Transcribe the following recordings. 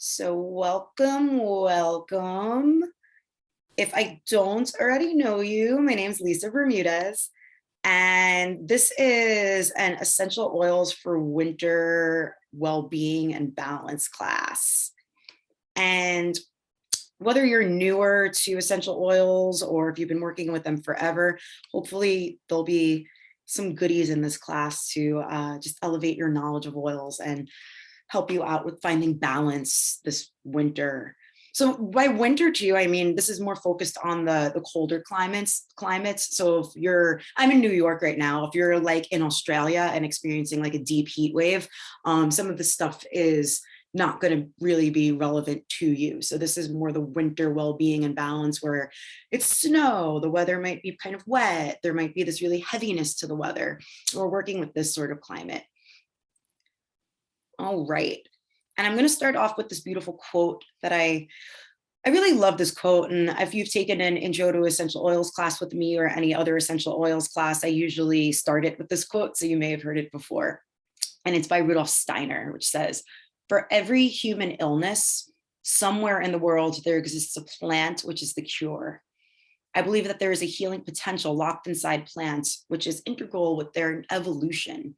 So welcome. If I don't already know you, my name is Lisa Bermudez, and this is an essential oils for winter well-being and balance class. And whether you're newer to essential oils or if you've been working with them forever, hopefully there'll be some goodies in this class to just elevate your knowledge of oils and help you out with finding balance this winter. So by winter too, I mean, this is more focused on the colder climates. So if I'm in New York right now, if you're like in Australia and experiencing like a deep heat wave, some of the stuff is not going to really be relevant to you. So this is more the winter well-being and balance where it's snow, the weather might be kind of wet, there might be this really heaviness to the weather. We're working with this sort of climate. All right. And I'm going to start off with this beautiful quote that I really love this quote. And if you've taken an intro to essential oils class with me or any other essential oils class, I usually start it with this quote. So you may have heard it before. And it's by Rudolf Steiner, which says, "For every human illness, somewhere in the world, there exists a plant which is the cure. I believe that there is a healing potential locked inside plants, which is integral with their evolution.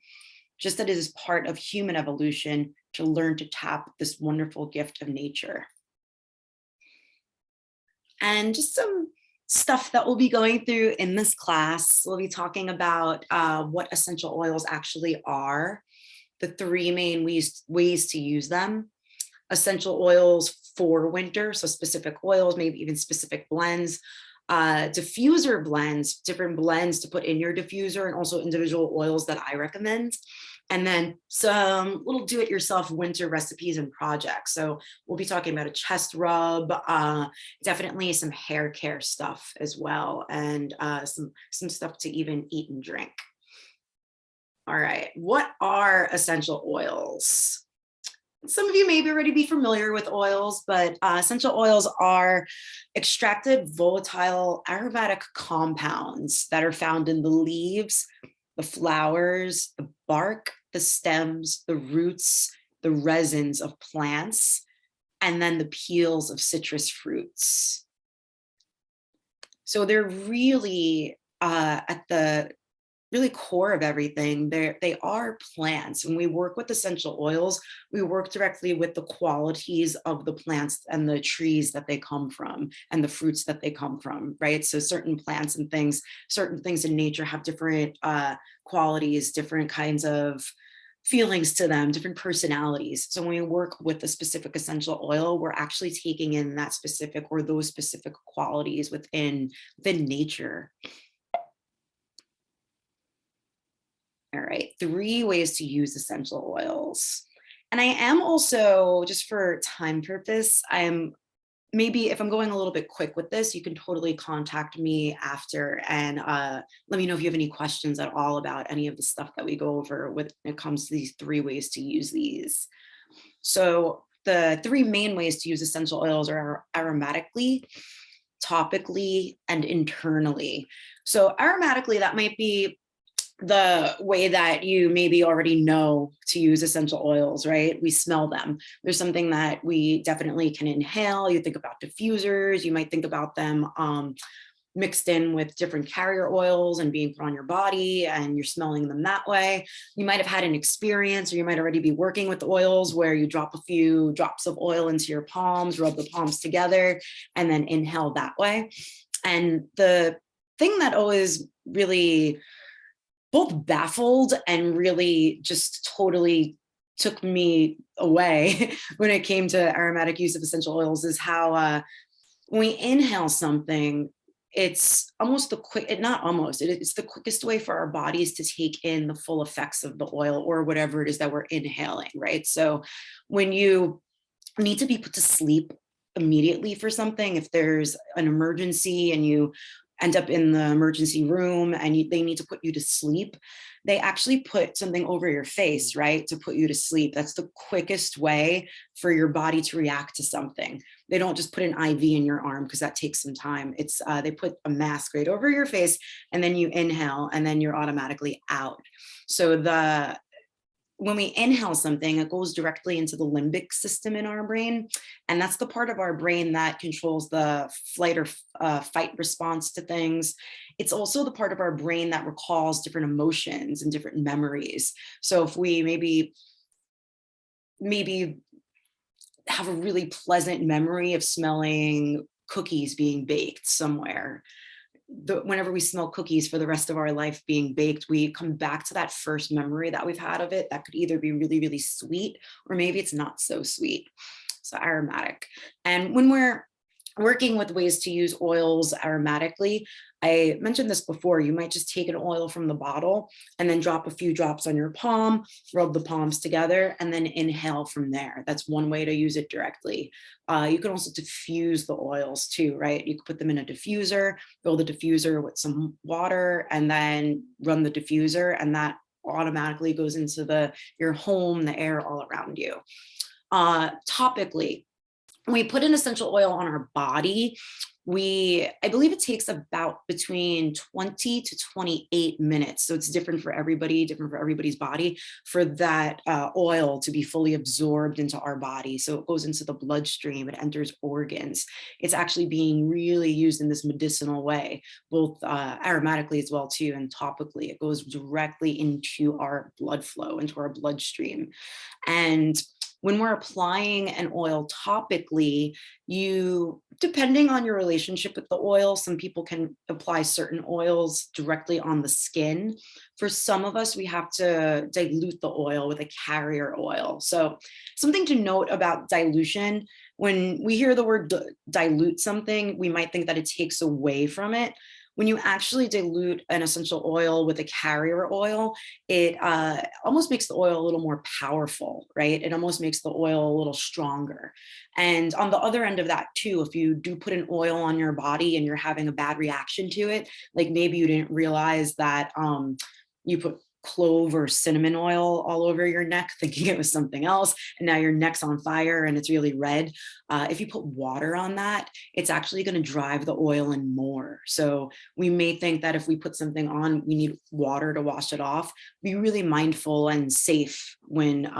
Just that it is part of human evolution to learn to tap this wonderful gift of nature." And just some stuff that we'll be going through in this class. We'll be talking about what essential oils actually are, the three main ways to use them, essential oils for winter, so specific oils, maybe even specific blends, diffuser blends, different blends to put in your diffuser, and also individual oils that I recommend. And then some little do-it-yourself winter recipes and projects. So we'll be talking about a chest rub, definitely some hair care stuff as well, and some stuff to even eat and drink. All right, what are essential oils? Some of you may already be familiar with oils, but essential oils are extracted volatile aromatic compounds that are found in the leaves, the flowers, the bark, the stems, the roots, the resins of plants, and then the peels of citrus fruits. So they're really at the really core of everything. They are plants. When we work with essential oils, we work directly with the qualities of the plants and the trees that they come from and the fruits that they come from, right? So certain plants and things, certain things in nature have different qualities, different kinds of feelings to them, different personalities. So when we work with a specific essential oil, we're actually taking in that specific or those specific qualities within nature. All right, 3 ways to use essential oils. And I am also, just for time purpose, maybe if I'm going a little bit quick with this, you can totally contact me after and let me know if you have any questions at all about any of the stuff that we go over when it comes to these 3 ways to use these. So the 3 main ways to use essential oils are aromatically, topically, and internally. So aromatically, that might be the way that you maybe already know to use essential oils, right? We smell them. There's something that we definitely can inhale. You think about diffusers, you might think about them mixed in with different carrier oils and being put on your body, and you're smelling them that way. You might have had an experience, or you might already be working with oils where you drop a few drops of oil into your palms, rub the palms together, and then inhale that way. And the thing that always really both baffled and really just totally took me away when it came to aromatic use of essential oils is how when we inhale something, it's almost it's the quickest way for our bodies to take in the full effects of the oil or whatever it is that we're inhaling, right? So when you need to be put to sleep immediately for something, if there's an emergency and you end up in the emergency room and they need to put you to sleep, they actually put something over your face, right, to put you to sleep. That's the quickest way for your body to react to something. They don't just put an IV in your arm because that takes some time. It's they put a mask right over your face, and then you inhale, and then you're automatically out. So when we inhale something, it goes directly into the limbic system in our brain. And that's the part of our brain that controls the flight or fight response to things. It's also the part of our brain that recalls different emotions and different memories. So if we maybe have a really pleasant memory of smelling cookies being baked somewhere, whenever we smell cookies for the rest of our life being baked, we come back to that first memory that we've had of it. That could either be really, really sweet, or maybe it's not so sweet. So aromatic. And when we're working with ways to use oils aromatically, I mentioned this before, you might just take an oil from the bottle and then drop a few drops on your palm, rub the palms together, and then inhale from there. That's one way to use it directly. You can also diffuse the oils too, right? You can put them in a diffuser, fill the diffuser with some water, and then run the diffuser, and that automatically goes into your home, the air all around you. Topically, when we put an essential oil on our body, I believe it takes about between 20 to 28 minutes. So it's different for everybody, different for everybody's body, for that oil to be fully absorbed into our body. So it goes into the bloodstream, it enters organs. It's actually being really used in this medicinal way, both aromatically as well too, and topically. It goes directly into our blood flow, into our bloodstream. And when we're applying an oil topically, depending on your relationship with the oil, some people can apply certain oils directly on the skin. For some of us, we have to dilute the oil with a carrier oil. So something to note about dilution, when we hear the word dilute something, we might think that it takes away from it. When you actually dilute an essential oil with a carrier oil, it almost makes the oil a little more powerful, right? It almost makes the oil a little stronger. And on the other end of that too, if you do put an oil on your body and you're having a bad reaction to it, like maybe you didn't realize that you put clove or cinnamon oil all over your neck thinking it was something else, and now your neck's on fire and it's really red. If you put water on that, it's actually going to drive the oil in more. So we may think that if we put something on, we need water to wash it off. Be really mindful and safe when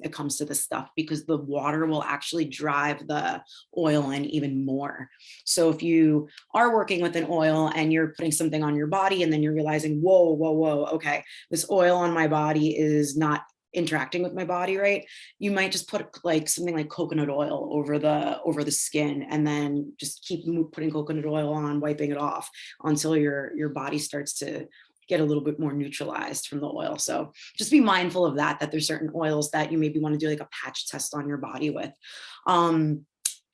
it comes to this stuff, because the water will actually drive the oil in even more. So if you are working with an oil and you're putting something on your body and then you're realizing, whoa, okay, this oil on my body is not interacting with my body right, you might just put like something like coconut oil over the skin, and then just keep putting coconut oil on, wiping it off until your body starts to get a little bit more neutralized from the oil. So just be mindful of that there's certain oils that you maybe want to do like a patch test on your body with.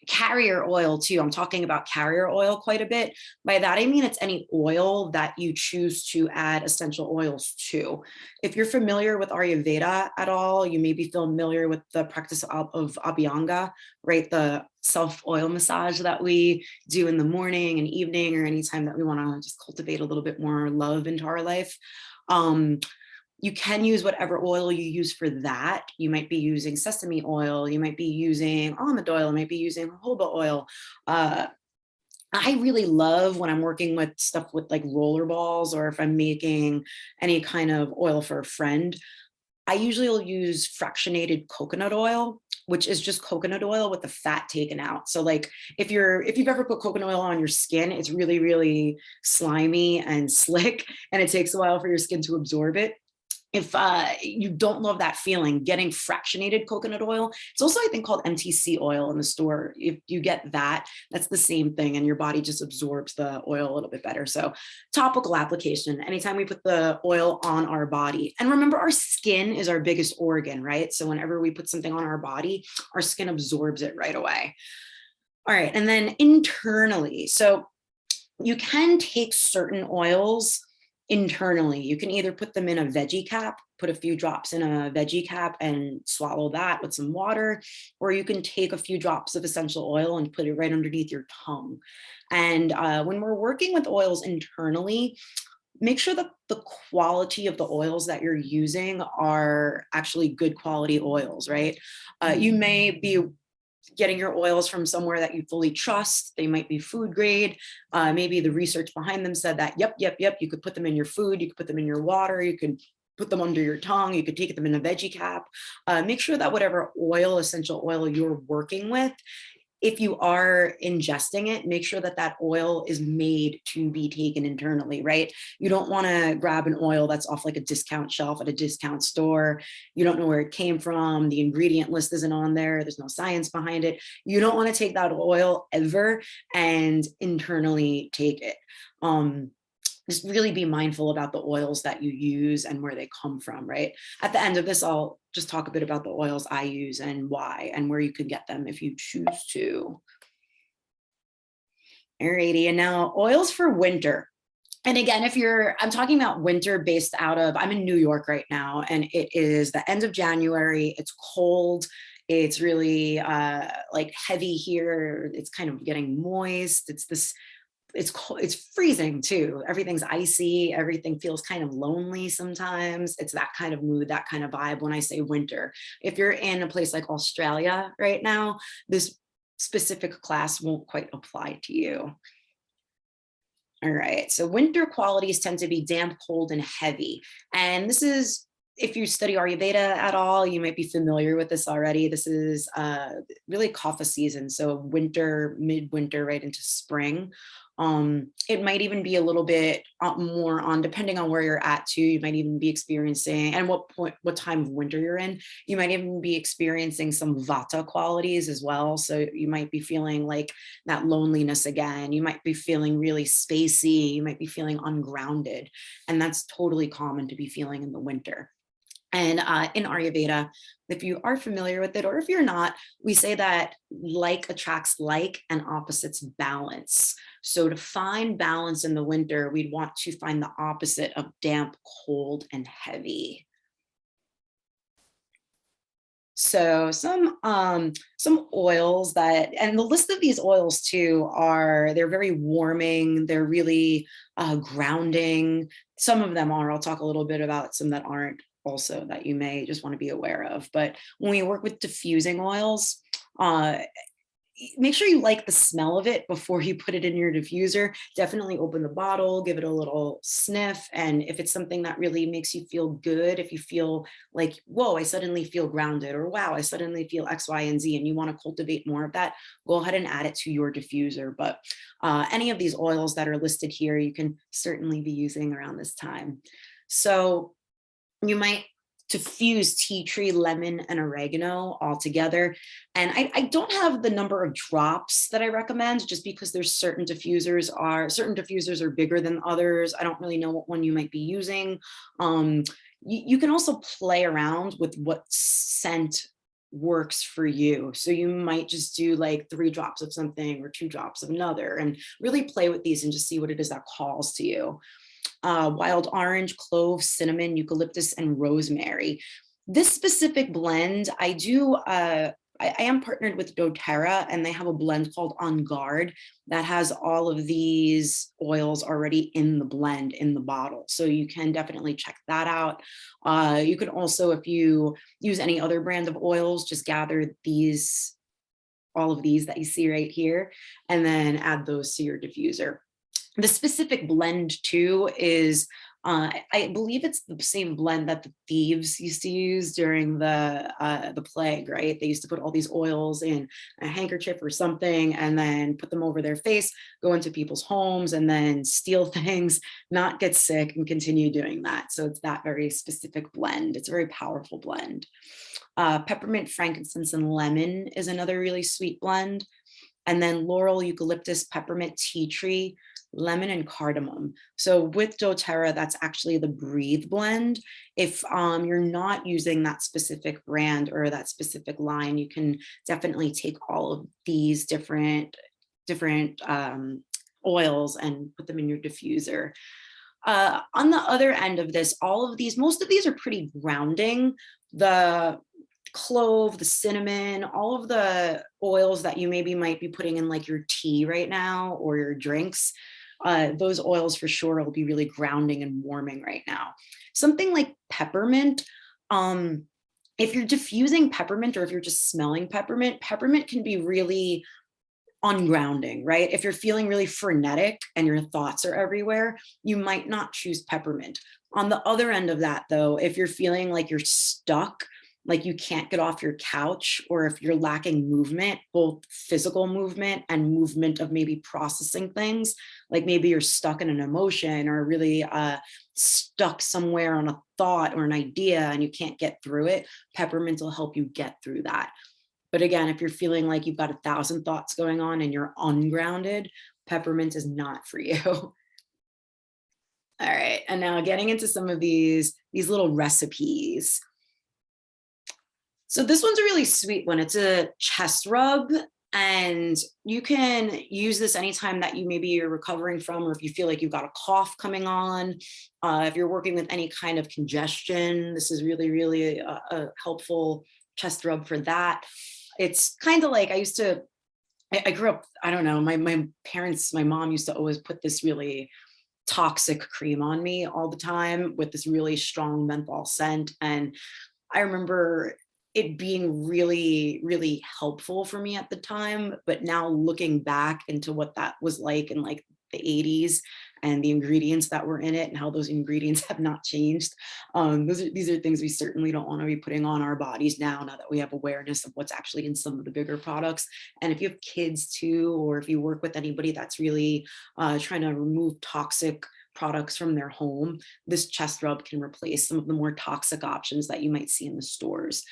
Carrier oil too. I'm talking about carrier oil quite a bit. By that, I mean it's any oil that you choose to add essential oils to. If you're familiar with Ayurveda at all, you may be familiar with the practice of Abhyanga, right? The self-oil massage that we do in the morning and evening, or anytime that we want to just cultivate a little bit more love into our life. You can use whatever oil you use for that. You might be using sesame oil, you might be using almond oil, you might be using jojoba oil. I really love when I'm working with stuff with like roller balls, or if I'm making any kind of oil for a friend, I usually will use fractionated coconut oil, which is just coconut oil with the fat taken out. So like if you've ever put coconut oil on your skin, it's really, really slimy and slick, and it takes a while for your skin to absorb it. If you don't love that feeling, getting fractionated coconut oil, it's also, I think, called MTC oil in the store. If you get that, that's the same thing, and your body just absorbs the oil a little bit better. So topical application, anytime we put the oil on our body. And remember, our skin is our biggest organ, right? So whenever we put something on our body, our skin absorbs it right away. All right, and then internally. So you can take certain oils internally. You can either put them in a veggie cap, put a few drops in a veggie cap and swallow that with some water, or you can take a few drops of essential oil and put it right underneath your tongue. And when we're working with oils internally, make sure that the quality of the oils that you're using are actually good quality oils, right? You may be getting your oils from somewhere that you fully trust. They might be food grade. Maybe the research behind them said that, yep, you could put them in your food, you could put them in your water, you could put them under your tongue. You could take them in a veggie cap. Make sure that whatever oil, essential oil you're working with, if you are ingesting it, make sure that that oil is made to be taken internally, right? You don't want to grab an oil that's off like a discount shelf at a discount store. You don't know where it came from. The ingredient list isn't on there. There's no science behind it. You don't want to take that oil ever and internally take it. Just really be mindful about the oils that you use and where they come from, right? At the end of this, I'll just talk a bit about the oils I use and why and where you can get them if you choose to. Alrighty, and now oils for winter. And again, I'm talking about winter based out of, I'm in New York right now, and it is the end of January. It's cold. It's really like heavy here. It's kind of getting moist. It's cold, it's freezing too. Everything's icy. Everything feels kind of lonely sometimes. It's that kind of mood, that kind of vibe when I say winter. If you're in a place like Australia right now, this specific class won't quite apply to you. All right, so winter qualities tend to be damp, cold, and heavy. And this is, if you study Ayurveda at all, you might be familiar with this already. This is really kapha season. So winter, midwinter, right into spring. It might even be a little bit more on, depending on where you're at too, you might even be experiencing, and what time of winter you're in, you might even be experiencing some vata qualities as well. So you might be feeling like that loneliness again. You might be feeling really spacey. You might be feeling ungrounded. And that's totally common to be feeling in the winter. And in Ayurveda, if you are familiar with it, or if you're not, we say that like attracts like and opposites balance. So to find balance in the winter, we'd want to find the opposite of damp, cold, and heavy. So some oils that, and the list of these oils too they're very warming. They're really grounding. Some of them are, I'll talk a little bit about some that aren't also, that you may just want to be aware of. But when we work with diffusing oils, make sure you like the smell of it before you put it in your diffuser. Definitely open the bottle, give it a little sniff. And if it's something that really makes you feel good, if you feel like, whoa, I suddenly feel grounded, or wow, I suddenly feel X, Y, and Z, and you want to cultivate more of that, go ahead and add it to your diffuser. But any of these oils that are listed here, you can certainly be using around this time. So you might diffuse tea tree, lemon, and oregano all together. And I don't have the number of drops that I recommend, just because there's certain diffusers are bigger than others. I don't really know what one you might be using. You can also play around with what scent works for you. So you might just do like 3 drops of something or 2 drops of another, and really play with these and just see what it is that calls to you. Wild orange, clove, cinnamon, eucalyptus, and rosemary. This specific blend, I am partnered with doTERRA, and they have a blend called On Guard that has all of these oils already in the blend in the bottle. So you can definitely check that out. You can also, if you use any other brand of oils, just gather all of these that you see right here, and then add those to your diffuser. The specific blend too is, I believe it's the same blend that the thieves used to use during the plague, right? They used to put all these oils in a handkerchief or something, and then put them over their face, go into people's homes, and then steal things, not get sick, and continue doing that. So it's that very specific blend. It's a very powerful blend. Peppermint, frankincense, and lemon is another really sweet blend. And then laurel, eucalyptus, peppermint, tea tree, lemon, and cardamom. So with doTERRA, that's actually the Breathe blend. If you're not using that specific brand or that specific line, you can definitely take all of these different oils and put them in your diffuser. On the other end of this, most of these are pretty grounding. The clove, the cinnamon, all of the oils that you might be putting in like your tea right now or your drinks, those oils for sure will be really grounding and warming right now. Something like peppermint, if you're diffusing peppermint, or if you're just smelling peppermint, peppermint can be really ungrounding, right? If you're feeling really frenetic and your thoughts are everywhere, you might not choose peppermint. On the other end of that, though, if you're feeling like you're stuck, like you can't get off your couch, or if you're lacking movement, both physical movement and movement of maybe processing things, like maybe you're stuck in an emotion or really stuck somewhere on a thought or an idea and you can't get through it, peppermint will help you get through that. But again, if you're feeling like you've got 1,000 thoughts going on and you're ungrounded, peppermint is not for you. All right, and now getting into some of these little recipes. So this one's a really sweet one. It's a chest rub, and you can use this anytime that you're recovering from, or if you feel like you've got a cough coming on, if you're working with any kind of congestion, this is really, really a helpful chest rub for that. It's kind of like I grew up, I don't know, my mom used to always put this really toxic cream on me all the time with this really strong menthol scent. And I remember it being really, really helpful for me at the time. But now looking back into what that was like in like the 80s and the ingredients that were in it and how those ingredients have not changed. These are things we certainly don't want to be putting on our bodies now that we have awareness of what's actually in some of the bigger products. And if you have kids too, or if you work with anybody that's really trying to remove toxic products from their home, this chest rub can replace some of the more toxic options that you might see in the stores.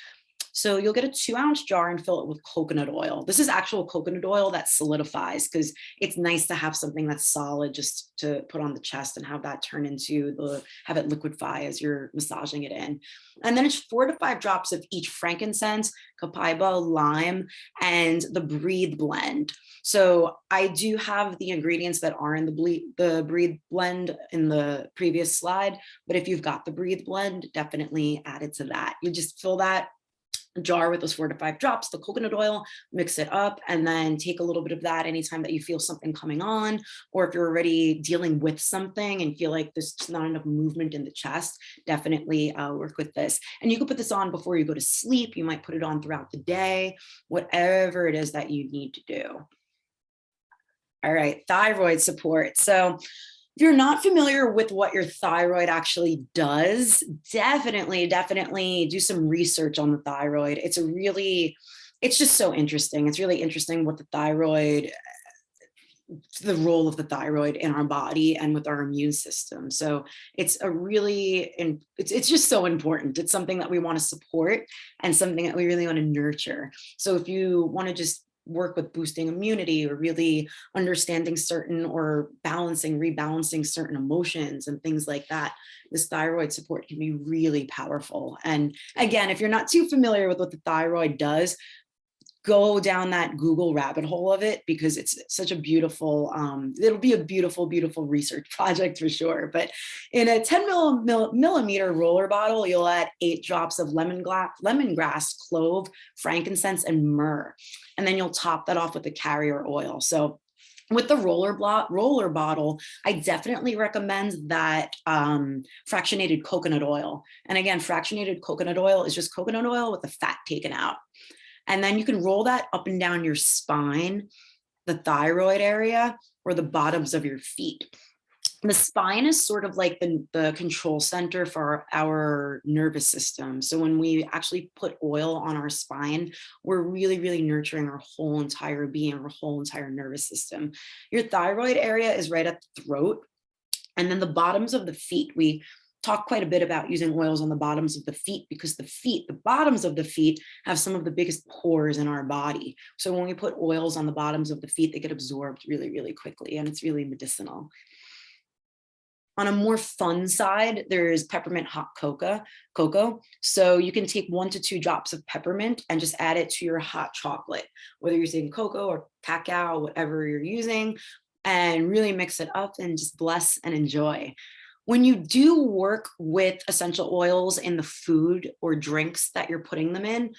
So you'll get a 2-ounce jar and fill it with coconut oil. This is actual coconut oil that solidifies, because it's nice to have something that's solid just to put on the chest and have that turn into have it liquefy as you're massaging it in. And then it's 4 to 5 drops of each frankincense, copaiba, lime, and the breathe blend. So I do have the ingredients that are in the breathe blend in the previous slide, but if you've got the breathe blend, definitely add it to that. You just fill that jar with those 4 to 5 drops, the coconut oil, mix it up, and then take a little bit of that anytime that you feel something coming on, or if you're already dealing with something and feel like there's just not enough movement in the chest, definitely work with this. And you can put this on before you go to sleep. You might put it on throughout the day, whatever it is that you need to do. All right, thyroid support. So if you're not familiar with what your thyroid actually does, definitely do some research on the thyroid. It's just so interesting. It's really interesting what the role of the thyroid in our body and with our immune system. So it's just so important. It's something that we want to support and something that we really want to nurture. So if you want to just work with boosting immunity or really understanding certain or rebalancing certain emotions and things like that, this thyroid support can be really powerful. And again, if you're not too familiar with what the thyroid does, go down that Google rabbit hole of it, because it's such a beautiful, it'll be a beautiful, beautiful research project for sure. But in a 10 millimeter roller bottle, you'll add 8 drops of lemongrass, clove, frankincense, and myrrh. And then you'll top that off with a carrier oil. So with the roller bottle, I definitely recommend that fractionated coconut oil. And again, fractionated coconut oil is just coconut oil with the fat taken out. And then you can roll that up and down your spine, the thyroid area, or the bottoms of your feet. The spine is sort of like the control center for our nervous system. So when we actually put oil on our spine, we're really, really nurturing our whole entire being, our whole entire nervous system. Your thyroid area is right at the throat. And then the bottoms of the feet, we talk quite a bit about using oils on the bottoms of the feet, because the bottoms of the feet have some of the biggest pores in our body. So when we put oils on the bottoms of the feet, they get absorbed really, really quickly, and it's really medicinal. On a more fun side, there's peppermint hot cocoa. So you can take 1 to 2 drops of peppermint and just add it to your hot chocolate, whether you're using cocoa or cacao, whatever you're using, and really mix it up and just bless and enjoy. When you do work with essential oils in the food or drinks that you're putting them in,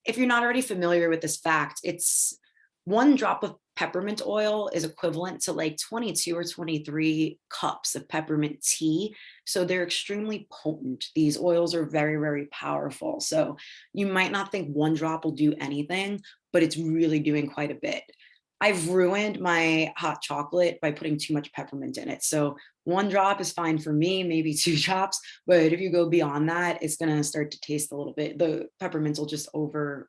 if you're not already familiar with this fact, it's 1 drop of peppermint oil is equivalent to like 22 or 23 cups of peppermint tea. So they're extremely potent. These oils are very, very powerful. So you might not think 1 drop will do anything, but it's really doing quite a bit. I've ruined my hot chocolate by putting too much peppermint in it. So 1 drop is fine for me, maybe 2 drops, but if you go beyond that, it's gonna start to taste a little bit, the peppermints will just override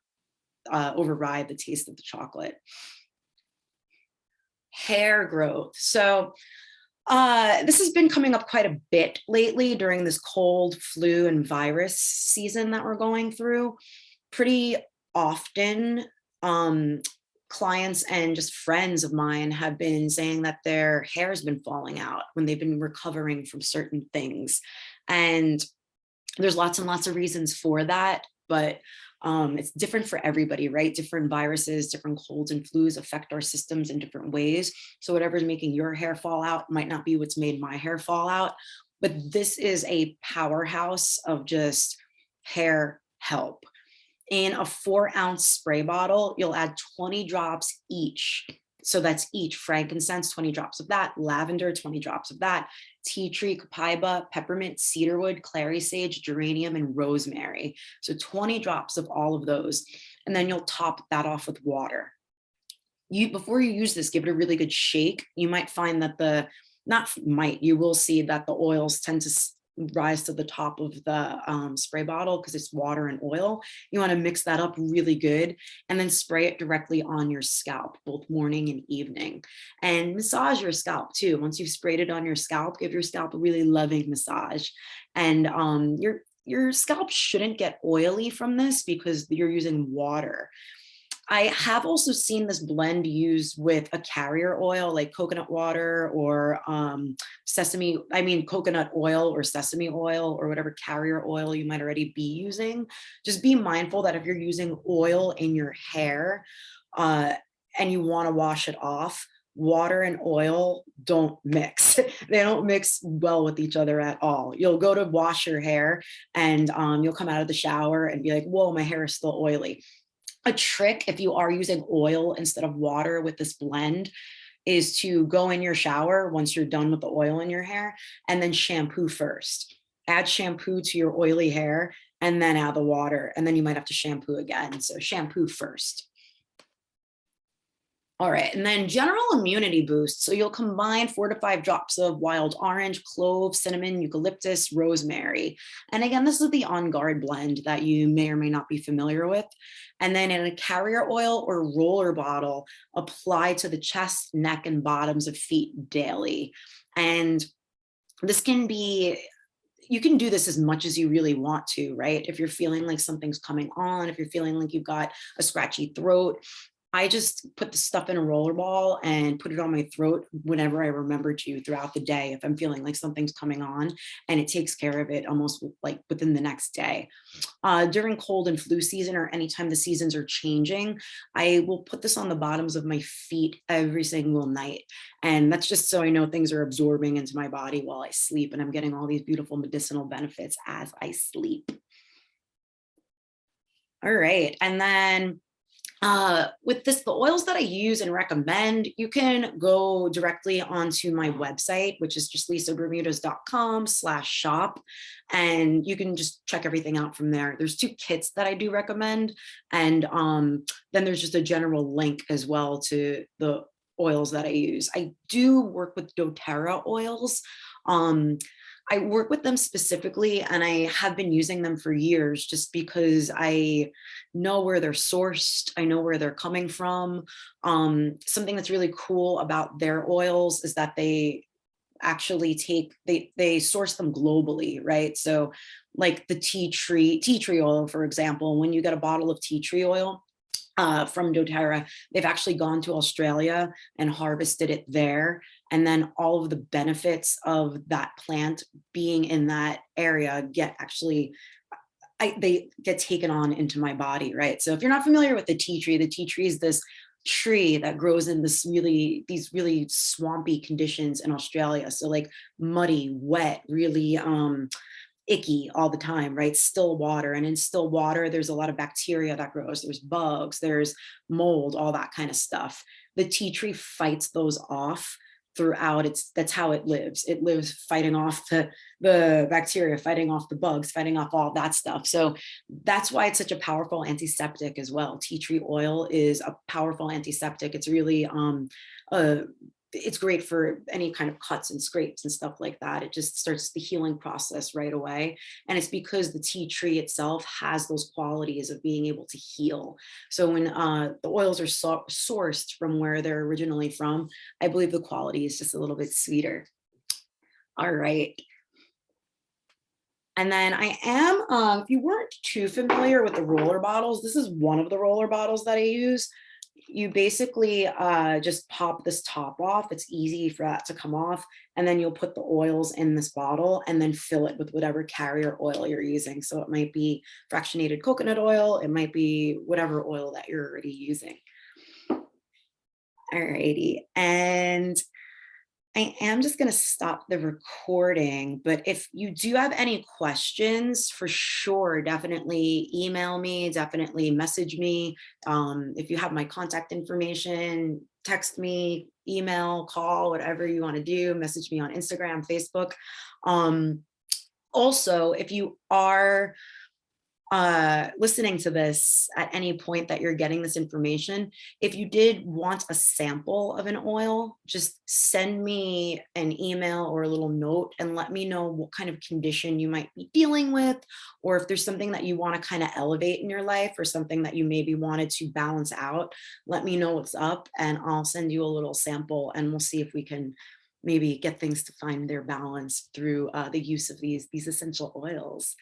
the taste of the chocolate. Hair growth. So this has been coming up quite a bit lately during this cold, flu, and virus season that we're going through. Pretty often, clients and just friends of mine have been saying that their hair has been falling out when they've been recovering from certain things. And there's lots and lots of reasons for that, but it's different for everybody, right? Different viruses, different colds and flus affect our systems in different ways. So whatever's making your hair fall out might not be what's made my hair fall out. But this is a powerhouse of just hair help. In a 4-ounce spray bottle, you'll add 20 drops each. So that's each: frankincense, 20 drops of that; lavender, 20 drops of that; tea tree, copaiba, peppermint, cedarwood, clary sage, geranium, and rosemary. So 20 drops of all of those. And then you'll top that off with water. Before you use this, give it a really good shake. You might find that you will see that the oils tend to rise to the top of the spray bottle because it's water and oil. You want to mix that up really good and then spray it directly on your scalp, both morning and evening. And massage your scalp too. Once you've sprayed it on your scalp, give your scalp a really loving massage. And your scalp shouldn't get oily from this because you're using water. I have also seen this blend used with a carrier oil like coconut water or coconut oil or sesame oil or whatever carrier oil you might already be using. Just be mindful that if you're using oil in your hair and you want to wash it off, water and oil don't mix. They don't mix well with each other at all. You'll go to wash your hair and you'll come out of the shower and be like, whoa, my hair is still oily. A trick, if you are using oil instead of water with this blend, is to go in your shower once you're done with the oil in your hair and then shampoo first. Add shampoo to your oily hair and then add the water, and then you might have to shampoo again. So shampoo first. All right, and then general immunity boost. So you'll combine 4 to 5 drops of wild orange, clove, cinnamon, eucalyptus, rosemary. And again, this is the On Guard blend that you may or may not be familiar with. And then in a carrier oil or roller bottle, apply to the chest, neck, and bottoms of feet daily. And this can be, you can do this as much as you really want to, right? If you're feeling like something's coming on, if you're feeling like you've got a scratchy throat, I just put the stuff in a roller ball and put it on my throat whenever I remember to throughout the day if I'm feeling like something's coming on, and it takes care of it almost like within the next day. During cold and flu season or anytime the seasons are changing, I will put this on the bottoms of my feet every single night. And that's just so I know things are absorbing into my body while I sleep, and I'm getting all these beautiful medicinal benefits as I sleep. All right, and then with this, the oils that I use and recommend, you can go directly onto my website, which is just lisabermudas.com/shop. And you can just check everything out from there. There's 2 kits that I do recommend. And then there's just a general link as well to the oils that I use. I do work with doTERRA oils. I work with them specifically, and I have been using them for years just because I know where they're sourced. I know where they're coming from. Something that's really cool about their oils is that they actually they source them globally, right? So like the tea tree oil, for example, when you get a bottle of tea tree oil, from doTERRA, they've actually gone to Australia and harvested it there. And then all of the benefits of that plant being in that area they get taken on into my body, right? So if you're not familiar with the tea tree is this tree that grows in these really swampy conditions in Australia. So like muddy, wet, really icky all the time, right? Still water. And in still water, there's a lot of bacteria that grows. There's bugs, there's mold, all that kind of stuff. The tea tree fights those off throughout. That's how it lives. It lives fighting off the bacteria, fighting off the bugs, fighting off all that stuff. So that's why it's such a powerful antiseptic as well. Tea tree oil is a powerful antiseptic. It's really it's great for any kind of cuts and scrapes and stuff like that. It just starts the healing process right away. And it's because the tea tree itself has those qualities of being able to heal. So when the oils are sourced from where they're originally from, I believe the quality is just a little bit sweeter. All right. And then I am, if you weren't too familiar with the roller bottles, this is one of the roller bottles that I use. You basically just pop this top off. It's easy for that to come off. And then you'll put the oils in this bottle and then fill it with whatever carrier oil you're using. So it might be fractionated coconut oil. It might be whatever oil that you're already using. All righty. And I am just going to stop the recording, but if you do have any questions, for sure, definitely email me, definitely message me. If you have my contact information, text me, email, call, whatever you want to do, message me on Instagram, Facebook. Also, if you are listening to this at any point that you're getting this information, if you did want a sample of an oil, just send me an email or a little note and let me know what kind of condition you might be dealing with, or if there's something that you want to kind of elevate in your life or something that you maybe wanted to balance out. Let me know what's up and I'll send you a little sample and we'll see if we can maybe get things to find their balance through the use of these essential oils.